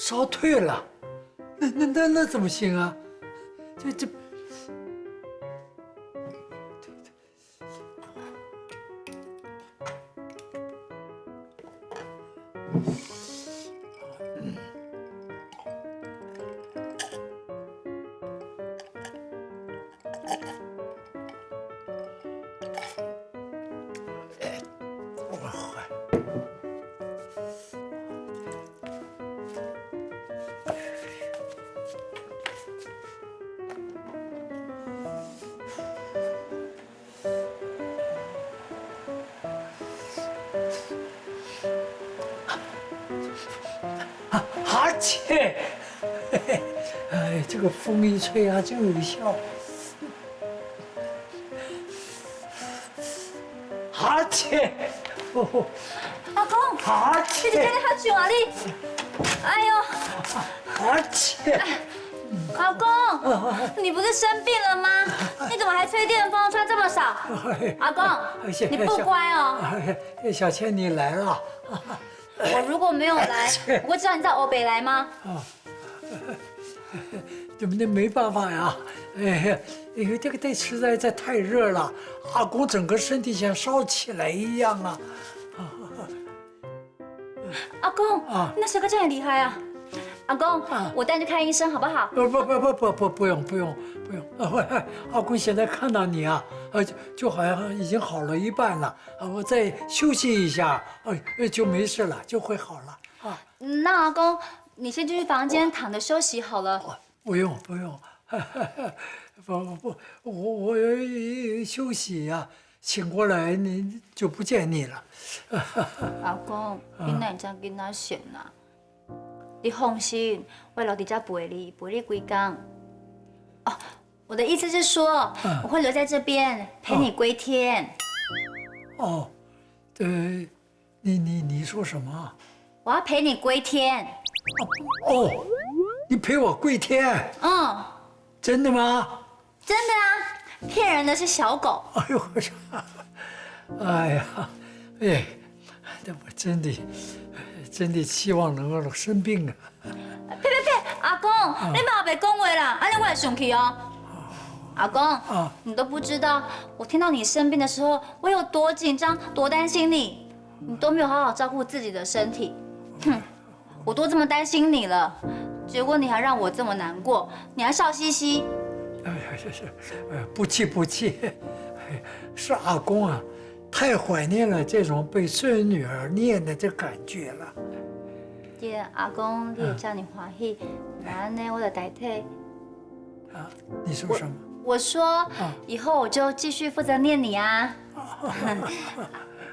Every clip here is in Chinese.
烧退了，那怎么行啊？这。哈切，哎，这个风一吹啊就有效。哈切，哦，阿公，哈你今天切，喝酒啊你？哎呦，哈切，阿公，你不是生病了吗？你怎么还吹电风，吹这么少？阿公，你不乖哦。哎，小倩你来了。我如果没有来，我会知道你在欧北来吗？那没办法呀，哎呀，这个天实在太热了，阿公整个身体像烧起来一样啊。阿公，那谁个这样厉害啊？阿公，我带你去看医生好不好？不用，阿公现在看到你啊，就好像已经好了一半了，我再休息一下，就没事了，就会好了啊。那阿公，你先进去房间躺着休息好了。不用，我休息呀，醒过来你就不见你了。阿公，你哪这样跟他想啊？你放心，我留在这陪你几天。哦，我的意思是说，我会留在这边陪你归天。哦，你说什么？我要陪你归天。哦，你陪我跪天？嗯，真的吗？真的啊，骗人的是小狗。哎呦我说，哎呀，哎，我真的希望能够生病啊。呸！阿公，你莫别讲话啦，安尼我会生气哦。阿公，你都不知道，我听到你生病的时候，我有多紧张，多担心你，你都没有好好照顾自己的身体。哼，我都这么担心你了，结果你还让我这么难过，你还笑嘻嘻。哎呀，不气，是阿公啊，太怀念了这种被孙女儿念的这感觉了。爹，阿公，你也叫你欢喜，那安尼我就代替。啊，你说什么？我说，以后我就继续负责念你啊。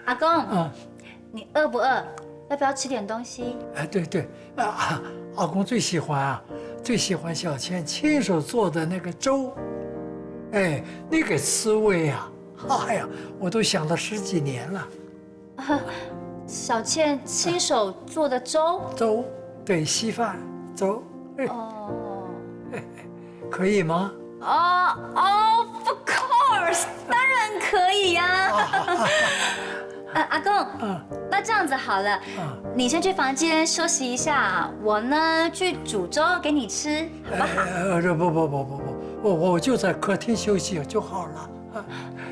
阿公，你饿不饿？要不要吃点东西？哎，对，阿公最喜欢小倩亲手做的那个粥，哎，那个滋味啊，哎呀，我都想了10几年了。小倩亲手做的粥？粥，对，稀饭粥。哦，可以吗？Of course， 当然可以呀。阿公，那这样子好了，你先去房间休息一下，我呢去煮粥给你吃，好不好？不，我就在客厅休息就好了。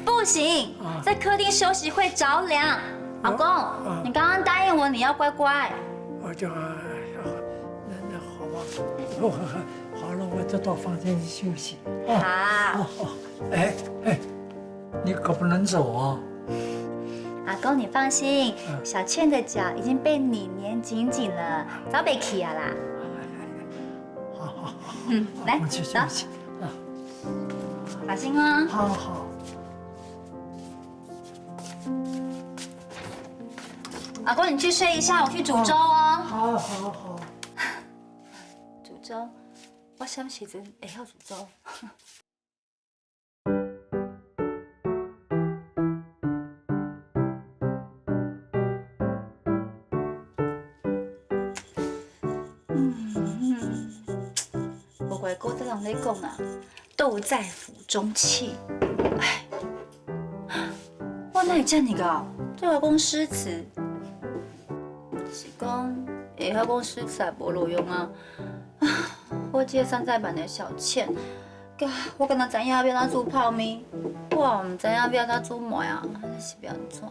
不行，在客厅休息会着凉。阿公，你刚刚答应我你要乖乖。我就，那好吧，好了，我就到房间去休息。好。哎，你可不能走哦。阿公，你放心，小倩的脚已经被你粘紧紧了，早被起啊啦。好，来，我去休息。小心哦。好。阿公，你去睡一下，我去煮粥哦。好。煮粥，我什么时阵会晓煮粥？不过古早人咧讲啊，斗在府中气。哎，我哪会这样个？对外公诗词。是讲，会晓讲食材无路用啊！我这个山寨版的小倩，我敢若知影要怎煮泡面，我唔知影要怎煮糜啊，是要安怎？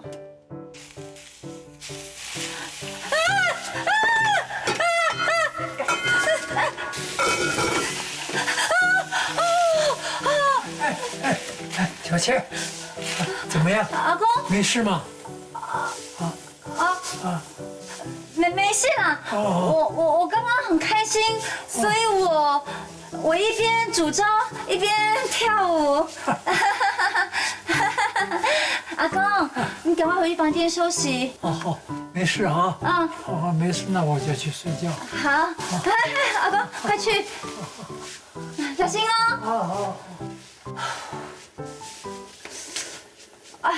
小倩，怎么样？阿公，没事吗？没事啦。我刚刚很开心，所以我一边煮粥一边跳舞。阿公，你赶快回去房间休息。好，没事啊。好，没事，那我就去睡觉。好，阿公，快去，小心哦。好。哎，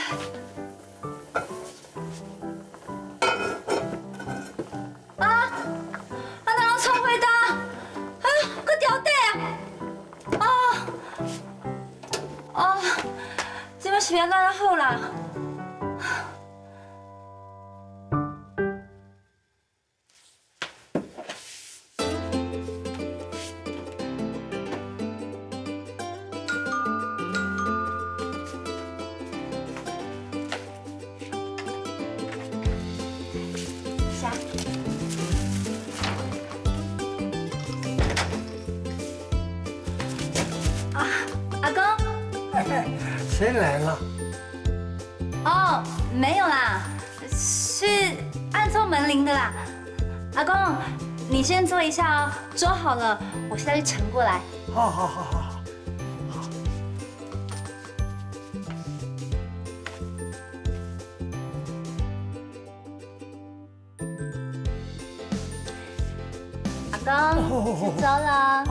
哪有臭味道？搁掉底啊！这摆是要哪好啦？阿公，谁来了？哦，没有啦，是按错门铃的啦。阿公，你先坐一下哦，粥好了，我现在去盛过来。好。阿公，吃粥了。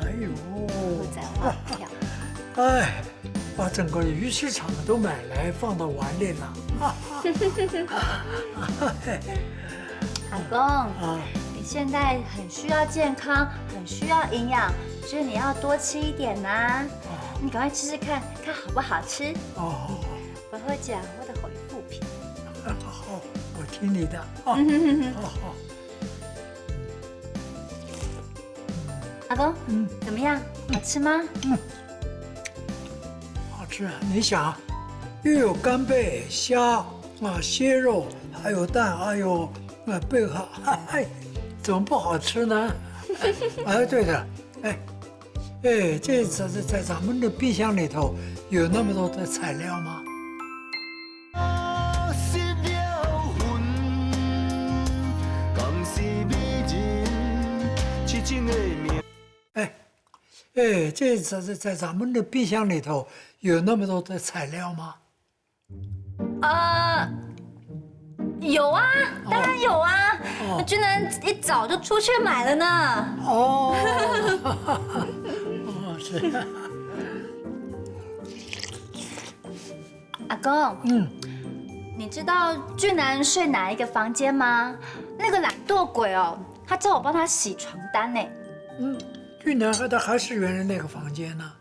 哎呦，在画票。哎，把整个鱼市场都买来放到碗里了。阿公，你现在很需要健康，很需要营养，所以你要多吃一点呐。你赶快吃吃看，看好不好吃。好。我会讲我的回复品。好，我听你的。好。阿公，怎么样？好吃吗？好吃啊！你想，又有干贝、虾蟹肉，还有蛋，还有贝壳，怎么不好吃呢？哎，对的，这在咱们的冰箱里头有那么多的材料吗？这在咱们的冰箱里头有那么多的材料吗？有啊，当然有啊。君南一早就出去买了呢。是。阿公，你知道俊南睡哪一个房间吗？那个懒惰鬼哦，他叫我帮他洗床单呢。俊南他还是原来那个房间呢。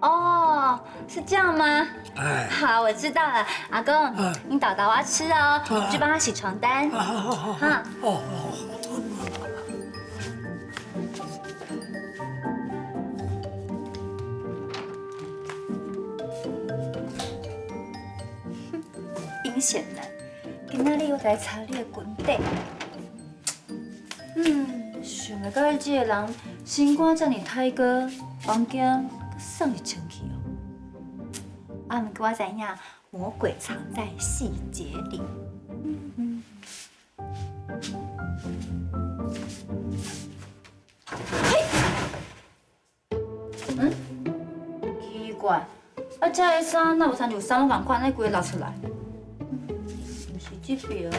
哦，是这样吗？哎，好，我知道了。阿公，你倒我要吃哦，我去帮他洗床单。好。阴险男，今仔日我来查你的裙底。想袂到这个人心肝这么歹过，房间算是清气哦。不过我知影，魔鬼藏在细节里。奇怪，这个衫哪有参像衫拢共款，那规个拉出来？不是这边。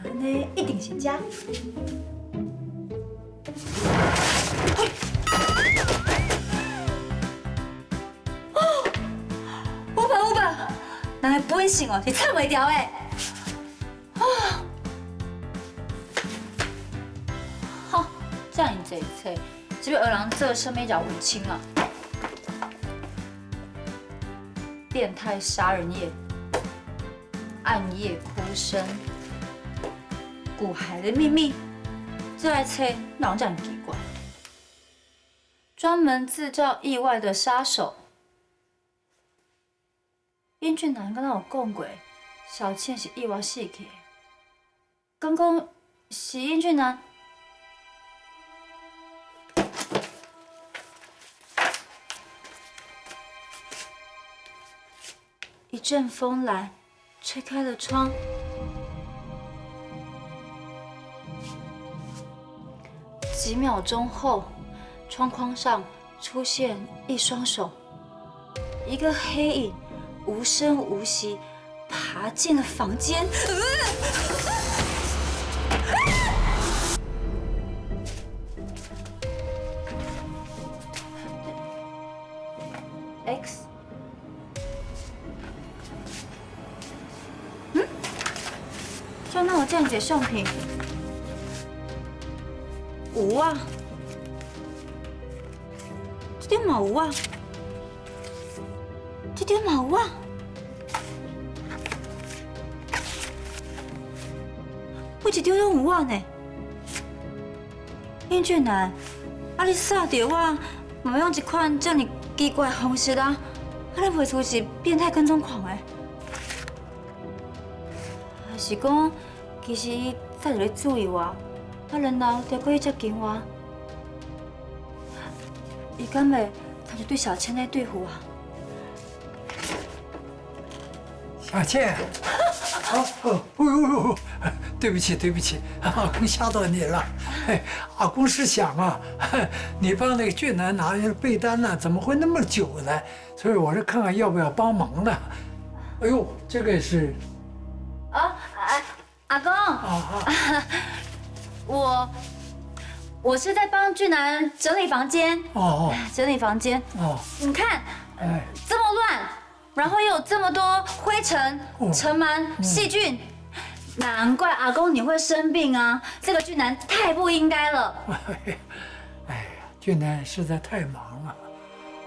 那呢，一定是这。500，人的本性哦是藏袂掉的。好，这样这一切，这边二郎这上面叫文青啊，变态杀人夜。暗夜哭声、骨骸的秘密，这来猜让人很奇怪。专门制造意外的杀手，英俊男跟他有讲过，小倩是意外死去的。刚刚是英俊男。一阵风来，吹开了窗。几秒钟后，窗框上出现一双手，一个黑影无声无息爬进了房间。X。就那有这样子的相片，有啊，这张嘛有啊，这张嘛有啊，每一张拢有啊呢。英俊男，啊你杀着我，嘛用一款这么奇怪的方式啊，你袂出是变态跟踪狂的？是讲，其实伊早就咧注意我，然后就过去接近我。伊敢会他就对小倩来对付我？小倩，呦，对不起，阿公吓到你了。阿公是想啊，你帮那个俊男拿被单呢，怎么会那么久呢？所以我是看看要不要帮忙呢。哎呦，这个是。阿公，我是在帮俊男整理房间。整理房间。你看，这么乱，然后又有这么多灰尘、尘螨、细菌，难怪阿公你会生病啊！这个俊男太不应该了。哎呀，俊男实在太忙了，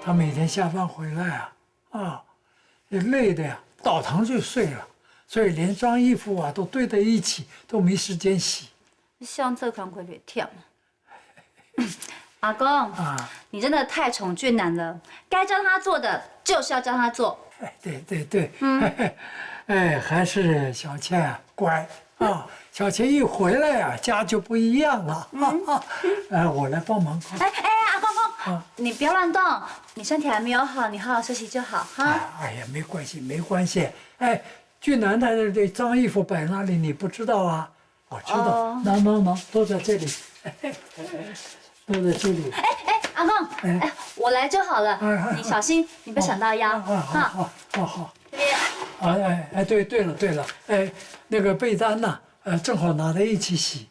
他每天下班回来累的呀，倒堂就睡了。所以连脏衣服啊都堆在一起，都没时间洗。像这工会别忝。阿公你真的太宠俊男了，该教他做的就是要教他做。对，还是小倩乖啊。小倩一回来啊，家就不一样了我来帮忙。阿公，你不要乱动，你身体还没有好，你好好休息就好哈。哎呀，没关系。俊男他的脏衣服摆哪里？你不知道啊？我知道，能，都在这里，都在这里。阿公，我来就好了，你小心，你别闪到腰。好。这边。对了，那个被单呢？正好拿在一起洗。